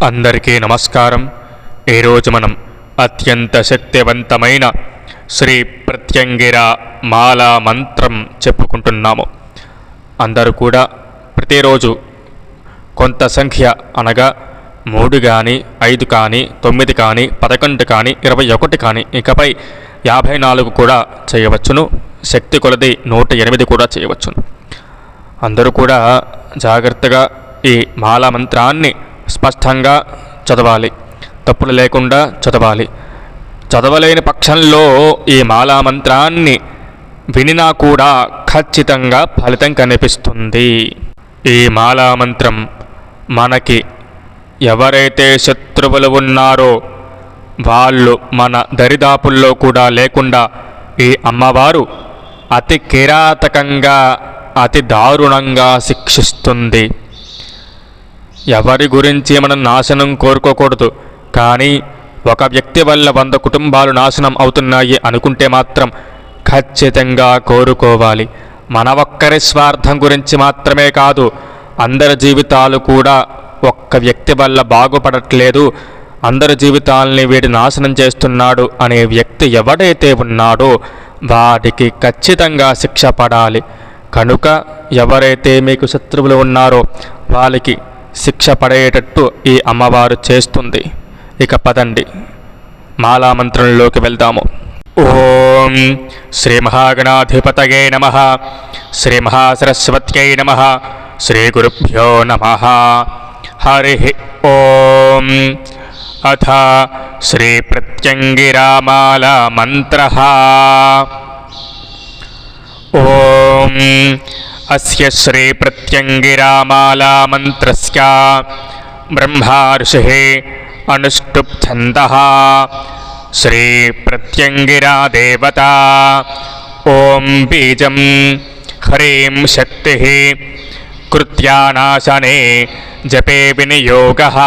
అందరికీ నమస్కారం. ఈరోజు మనం అత్యంత శక్తివంతమైన శ్రీ ప్రత్యంగిర మాలా మంత్రం చెప్పుకుంటున్నాము. అందరూ కూడా ప్రతిరోజు కొంత సంఖ్య అనగా 3 కానీ 5 కానీ 9 కానీ 11 కానీ 21 కానీ ఇకపై 54 కూడా చేయవచ్చును. శక్తి కొలది 108 కూడా చేయవచ్చును. అందరూ కూడా జాగ్రత్తగా ఈ మాలా మంత్రాన్ని స్పష్టంగా చదవాలి, తప్పులు లేకుండా చదవాలి. చదవలేని పక్షంలో ఈ మాలా మంత్రాన్ని వినినా కూడా ఖచ్చితంగా ఫలితం కనిపిస్తుంది. ఈ మాలా మంత్రం మనకి ఎవరైతే శత్రువులు ఉన్నారో వాళ్ళు మన దరిదాపుల్లో కూడా లేకుండా ఈ అమ్మవారు అతి కిరాతకంగా అతి దారుణంగా శిక్షిస్తుంది. ఎవరి గురించి మనం నాశనం కోరుకోకూడదు, కానీ ఒక వ్యక్తి వల్ల 100 కుటుంబాలు నాశనం అవుతున్నాయి అనుకుంటే మాత్రం ఖచ్చితంగా కోరుకోవాలి. మన ఒక్కరి స్వార్థం గురించి మాత్రమే కాదు, అందరి జీవితాలు కూడా ఒక్క వ్యక్తి వల్ల బాగుపడట్లేదు, అందరి జీవితాలని వీడి నాశనం చేస్తున్నాడు అనే వ్యక్తి ఎవడైతే ఉన్నాడో వాడికి ఖచ్చితంగా శిక్ష పడాలి. కనుక ఎవరైతే మీకు శత్రువులు ఉన్నారో వాళ్ళకి శిక్ష పడేటట్టు ఈ అమ్మవారు చేస్తుంది. ఇక పదండి మాలా మంత్రంలోకి వెళ్దాము. ఓం శ్రీ మహాగణాధిపతయే నమః, శ్రీ మహాసరస్వత్యై నమః, శ్రీ గురుభ్యో నమః. హరి ఓం. అథ శ్రీ ప్రత్యంగిరా మాలా మంత్రః. ఓం అస్య శ్రీ ప్రత్యంగిరా మాలా మంత్రస్య బ్రహ్మా ఋషిః అనుష్ఠుప్ ఛందః. శ్రీ ప్రత్యంగిరా దేవతా. ఓం బీజం హ్రీం శక్తిః కృత్యానాశనే జపే వినియోగః.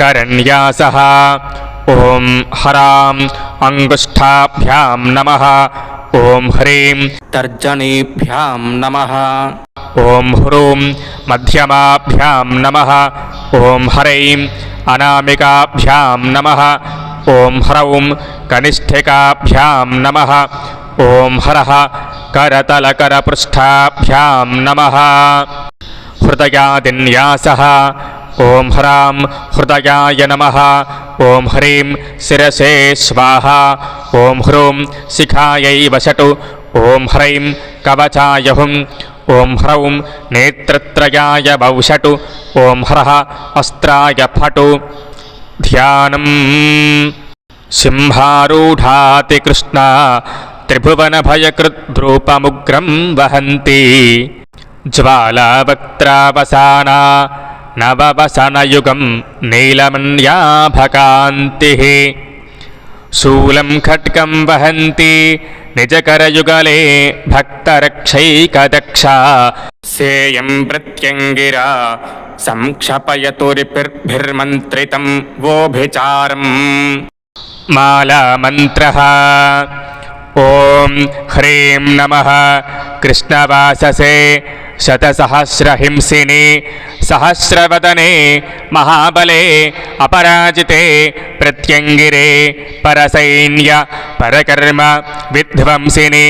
కరణ్యాసః. ఓం హరాం అంగుష్ఠాభ్యాం నమః. ఓం హ్రీం తర్జనీభ్యాం నమః. ఓం హ్రూం మధ్యమాభ్యాం నమః. ఓం హ్రైం అనామికాభ్యాం నమః. ఓం హ్రౌం కనిష్ఠికాభ్యాం నమః. ఓం హరః కరతలకరపృష్ఠాభ్యాం నమః. హృదయాదిన్యాసః. ఓం హ్రాం హృదయాయ నమః. ఓం హ్రీం శిరసే స్వాహా. ఓం హ్రూం శిఖాయై వషటు. ఓం హ్రైం కవచాయ హుం. ఓం హ్రౌం నేత్రత్రయాయ వౌషటు. ఓం హ్రః అస్త్రాయ ఫటు. ధ్యానం. సింహారూఢాతి కృష్ణ త్రిభువనభయకృద్రూపముగ్రం వహంతి. జ్వాలావక్త్రావసానా నవవసనయుగం నీలమన్యాభకాంతిః. శూలం ఖడ్గం వహంతి నిజకరయుగలే భక్తరక్షైకదక్ష. సేయం ప్రత్యంగిరా సంక్షపయతురిపిర్భిర్మంత్రితం వోభిచారం. మాలా మంత్రః. ఓం హ్రీం నమః కృష్ణవాససే శతసహస్రహింసిని సహస్రవదనే మహాబలే అపరాజితే ప్రత్యంగిరే పరసైన్య పరకర్మ విధ్వంసిని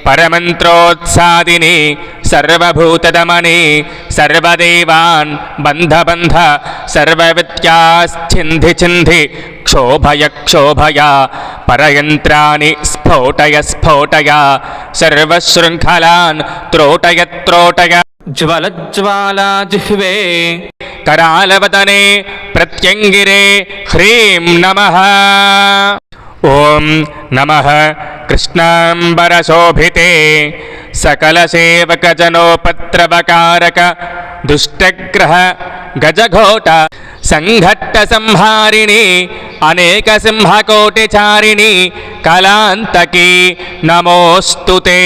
పరమంత్రోత్సాదిని సర్వభూతదమని సర్వదేవాన్ బంధబంధ సర్వవిద్యాశ్చింధి చింధి క్షోభయ క్షోభయ పరయంత్రాని స్ఫోటయ స్ఫోటయ సర్వశృంఖలాన్ త్రోటయ త్రోటయ. జ్వలజ్వాలా జిహ్వే కరాలవదనే ప్రత్యంగిరే హ్రీం నమః. ఓం నమః కృష్ణాంబరశోభితే సకలసేవకజనోపత్రవకారక దుష్టగ్రహ గజఘోట సంఘట్ట సంహారిణి అనేక సింహకోటిచారిణి కళాంతకి నమోస్తుతే.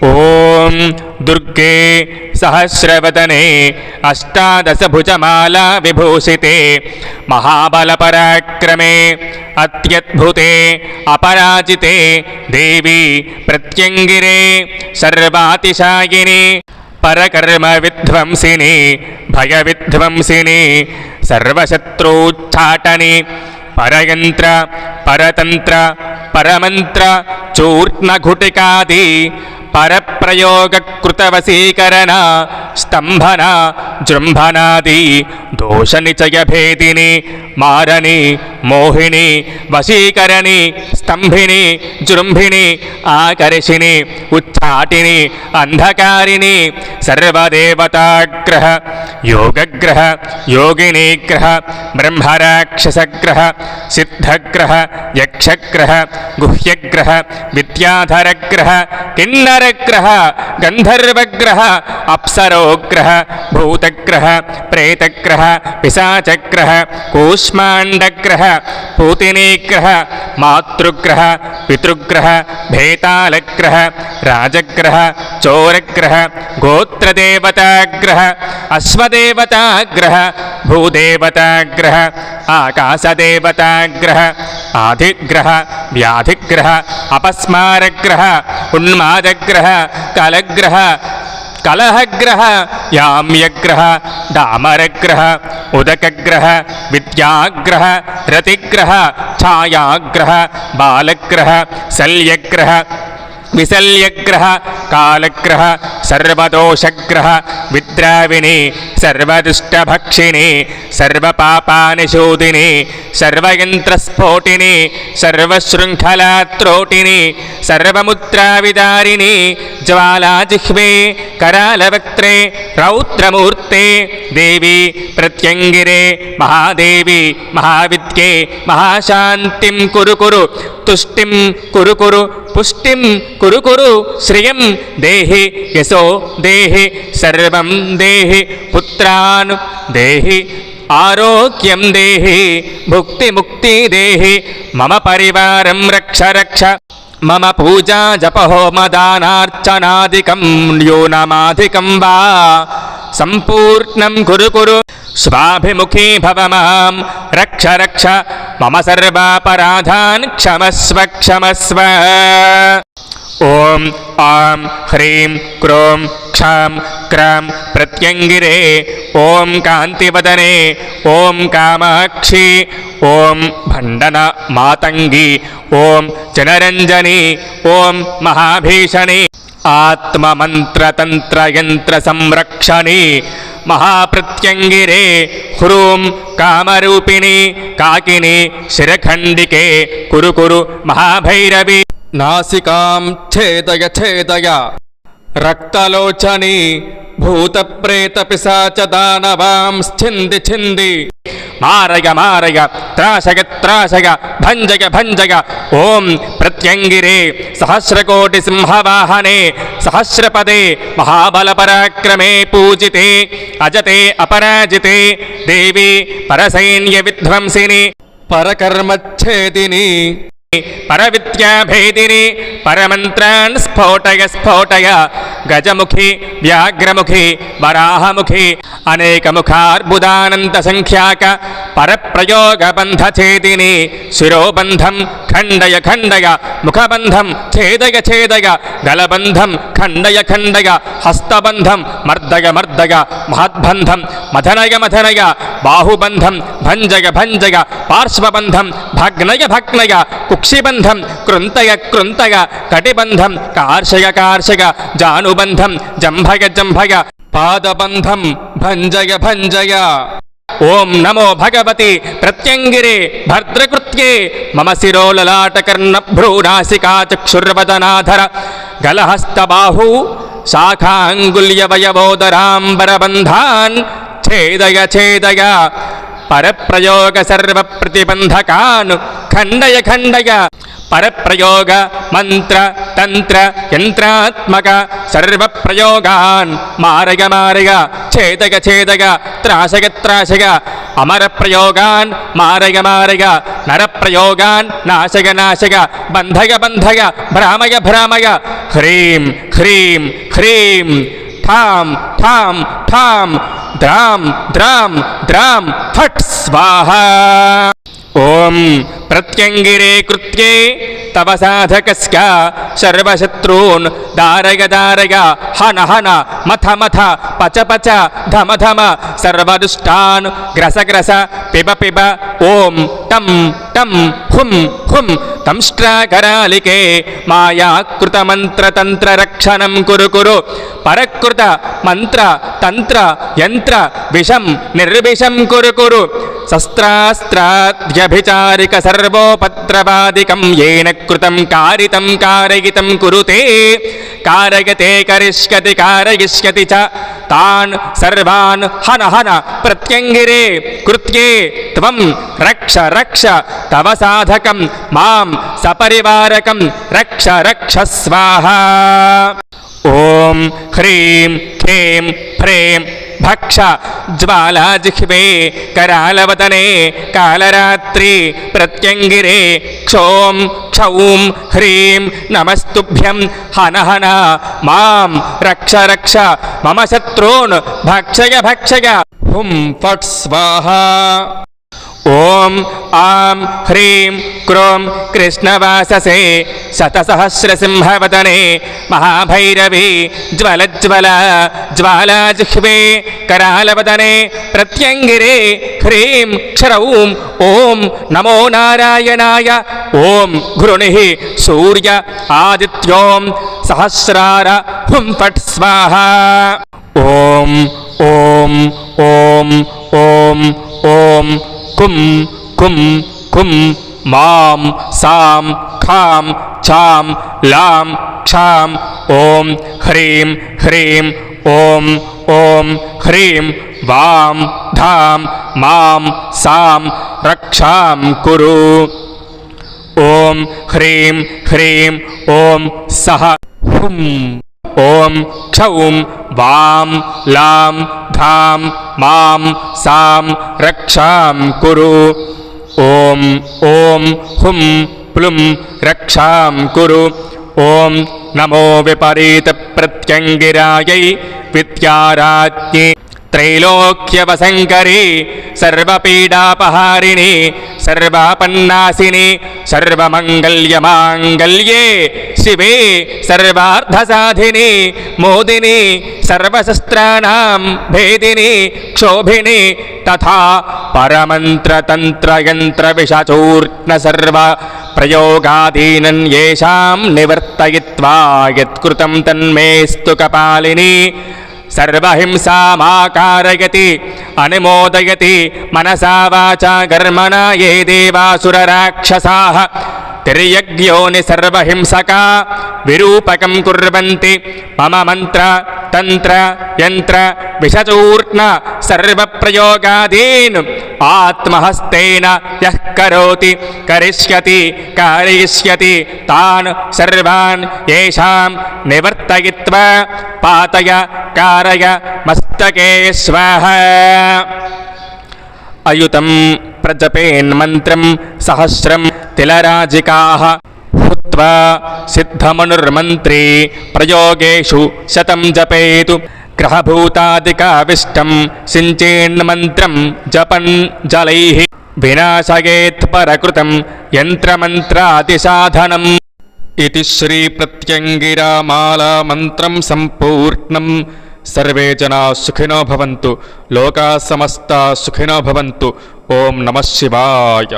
ఓం దుర్గే సహస్రవదనే అష్టాదశభుజమాలా విభూషితే మహాబలపరాక్రమే అత్యద్భుతే అపరాజితే దేవి ప్రత్యంగిరే సర్వాతిశాయిని పరకర్మ విధ్వంసిని భయవిధ్వంసిని సర్వశత్రూచ్ఛాటని పరయంత్ర పరతంత్ర పరమంత్ర చూర్ణఘుటికాది పరప్రయోగ కృతవశీకరణ స్తంభన జృంభనాది దోష నిచయ భేదిని మారణి మోహిని వశీకరణి స్తంభిని జృంభిని ఆకర్షిణి ఉచ్చాటిని అంధకారిణి సర్వదేవతాగ్రహ యోగగ్రహ యోగినీగ్రహ బ్రహ్మరాక్షసగ్రహ సిద్ధగ్రహ యక్షగ్రహ గుహ్యగ్రహ విద్యాధరగ్రహ కిన్నరగ్రహ గంధర్వగ్రహ అప్సరోగ్రహ భూతగ్రహ ప్రేతగ్రహ పిశాచగ్రహ కూష్మాండగ్రహ పూతినీగ్రహ మాతృగ్రహ పితృగ్రహ భేతాళగ్రహ రాజగ్రహ చోరగ్రహ గోత్రదేవతాగ్రహ అశ్వదేవతాగ్రహ భూదేవతాగ్రహ ఆకాశదేవతాగ్రహ ఆదిగ్రహ వ్యాధిగ్రహ అపస్మారగ్రహ ఉన్మాదగ్రహ కలగ్రహ కలహగ్రహ యామ్యగ్రహ డామరగ్రహ ఉదకగ్రహ విద్యాగ్రహ రతిగ్రహ ఛాయాగ్రహ బాలగ్రహ శల్యగ్రహ విశల్యగ్రహ కాలగ్రహ సర్వదోషగ్రహ విద్రావిణి సర్వదుష్టభక్షిణి సర్వపాపానిశోధిని సర్వయంత్రస్ఫోటిని సర్వశృంఖలాత్రోటిని సర్వముద్రావిదారిణి జ్వాలాజిహ్వే కరాలవక్త్రే రౌద్రమూర్తే దేవి ప్రత్యంగిరే మహాదేవి మహావిద్యే మహాశాంతిం కురు కురు తుష్టిం కురు కురు పుష్టిం కురు కురు శ్రియం దేహి యశో దేహి సర్వం దేహి పుత్రాన్ దేహి ఆరోగ్యం దేహి భుక్తి ముక్తి దేహి మమ పరివారం రక్ష రక్ష మమ పూజా జపహోమదానార్చనాదికం న్యూనమాధికం వా సంపూర్ణం కురు కురు స్వాభిముఖీ భవ మాం రక్ష రక్ష మమ సర్వాపరాధాన్ క్షమస్వ క్షమస్వ. ఓం ఆం హ్రీం క్రోం క్షాం క్రాం ప్రత్యంగిరే ఓం కాంతివదనే ఓం కామాక్షి ఓం భండన మాతంగి ఓం జనరంజని ఓం మహాభీషణి ఆత్మమంత్రతంత్రయంత్ర సంరక్షణి మహాప్రత్యంగిరే హ్రూం కామరూపిణి కాకిని శిరఖండికే కురు కురు మహాభైరవి నాసికాం ఛేదయ ఛేదయ రక్తలోచని భూతప్రేత పిశాచ దానవాం ఛింది ఛింది మారయ మారయ త్రాశయ త్రాశయ భంజయ భంజయ. ఓం ప్రత్యంగిరే సహస్రకోటి సింహవాహనే సహస్రపదే మహాబలపరాక్రమే పూజితే అజతే అపరాజితే దేవి పరసైన్య విధ్వంసిని పరకర్మచ్ఛేదిని పరవిద్యాభేదిని పరమంత్రాన్ స్ఫోటయ స్ఫోటయ. గజముఖి వ్యాఘ్రముఖి వరాహముఖి అనేకముఖార్బుదానంత సంఖ్యాక పరప్రయోగబంధఛేదిని శిరోబంధం ఖండయ ఖండయ ముఖబంధం ఛేదయ ఛేదయ గలబంధం ఖండయ ఖండయ హస్తబంధం మర్దయ మర్దయ మహద్బంధం మథనయ మథనయ బాహుబంధం భంజయ భంజయ పార్శ్వబంధం భగ్నయ భగ్నయ కుక్షిబంధం కృంతయ కృంతయ కటిబంధం కార్షయ కార్షయ జానుబంధం జంభయ జంభయ పాదబంధం భంజయ భంజయ. ఓం నమో భగవతి ప్రత్యంగిరే భద్రకృత్యే మమ శిరోలలాటకర్ణభ్రూనాసికా చక్షుర్వదనాధర గలహస్తబాహు శాఖాంగుల్యవయవోదరాంబరబంధాన్ ఛేదయ ఛేదయ. పరప్రయోగ సర్వప్రతిబంధకాన్ ఖండయ ఖండయ. పరప్రయోగ మంత్ర తంత్ర యంత్రాత్మక సర్వప్రయోగాన్ మారయ మారయ ఛేదయ ఛేదయ త్రాశయ త్రాశయ. అమరప్రయోగాన్ మారయ మారయ నరప్రయోగాన్ నాశయ నాశయ బంధయ బంధయ భ్రామయ భ్రామయ. హ్రీం హ్రీం హ్రీం ఠాం ఠాం ఠాం ద్రాం ద్రాం ద్రాం ఫట్ స్వాహ. ఓం ప్రత్యంగిరే కృత్యే తవ సాధకస్య సర్వశత్రూన్ దారయ దారయ హన హన మథ మథ పచ పచ ధమ ధమ సర్వదుష్టాన్ గ్రస గ్రస పిబ పిబ ఓం టం టం హుం హుం తంష్ట్రాకరాలికే మాయాకృత మంత్ర తంత్ర రక్షణం కురు కురు పరకృత మంత్ర తంత్ర యంత్ర విషం నిర్విషం కురు కురు శస్త్రాస్త్రాద్యభిచారిక సర్వోపద్రవాదికం ఏన కృతం కారితం కారయితం కురుతే కారయతే కరిష్యతి కారయిష్యతి చ తాన్ సర్వాన్ హన హన ప్రత్యంగిరే కృత్యే త్వం రక్ష రక్ష తవ సాధకం మాం సపరివారకం రక్ష రక్ష స్వాహా. ఓం హ్రీం హ్రీం హ్రీం భక్ష జ్వాలాజిహ్వే కరాలవదనే కాలరాత్రి ప్రత్యంగిరే క్షోం క్షౌం హ్రీం నమస్తుభ్యం హన హన మాం రక్ష రక్ష మమ శత్రూన్ భక్షయ భక్షయ హుం ఫట్ స్వాహా. ఓం ఆం హ్రీం క్రోం కృష్ణవాససే శతసహస్రసింహవదనే మహాభైరవి జ్వలజ్వల జ్వాలాజిహ్వే కరాలవదనే ప్రత్యంగిరే హ్రీం క్షరౌం ఓం నమో నారాయణాయ. ఓం ఘృణి సూర్య ఆదిత్యోం సహస్రార హుం ఫట్ స్వాహా. ఓం ఓం ఓం ఓం ఓం కుం కుం కుం మాం సాం ఖాం ఛాం లాం క్షాం ఓం హ్రీం హ్రీం ఓం ఓం హ్రీం వాం ధాం మాం సాం రక్షాం కురు. ఓం హ్రీం హ్రీం ఓం సహ హుం ఓం క్షౌం వాం లాం ధాం మాం సాం రక్షాం కురు. ఓం ఓం హుం ప్లుం రక్షాం కురు. ఓం నమో విపరీత ప్రత్యంగిరాయై విద్యారాజ్ఞి త్రైలోక్యవసంకరి సర్వపీడాపహారిణి సర్వాపన్నాసిని సర్వమంగళ్యమాంగళ్యే శివే సర్వార్థసాధిని మోదిని సర్వశస్త్రాణాం భేదిని క్షోభిని తథా పరమంత్రతంత్రయంత్ర విషచూర్ణ సర్వ ప్రయోగాధీనం యేషాం నివర్తయిత్వా యత్కృతం తన్మేస్తు కపాలిని సర్వహింసామాకారయతి అనుమోదయతి మనసా వాచా కర్మణా ఏ దేవాసురరాక్షసాః తిర్యజ్ఞోని సర్వహింసకా విరూపకం కుర్వంతి మమ మంత్ర తంత్ర యంత్ర విషచూర్ణ సర్వప్రయోగాదీన్ ఆత్మహస్తేన యః కరోతి కరిష్యతి కారయిష్యతి తాన్ సర్వాన్ యేషాం నివర్తయిత్వా పాతయ కారయ మస్తకే స్వాహా. అయుతం ప్రజపేన్మంత్రం సహస్రం తిలరాజికాః హుత్వా సిద్ధమనుర్మంత్రీ ప్రయోగేషు శతం జపేతు గ్రహభూతాదికావిష్టం సించేన్మంత్రం జపన్ జలైః వినాశయేత్ పరకృతం యంత్రమంత్రాదిసాధనం. ఇతి శ్రీ ప్రత్యంగిరామాలా మంత్రం సంపూర్ణం. సర్వే జనా సుఖినో భవంతు, లోకా సమస్తా సుఖినో భవంతు. ఓం నమః శివాయ.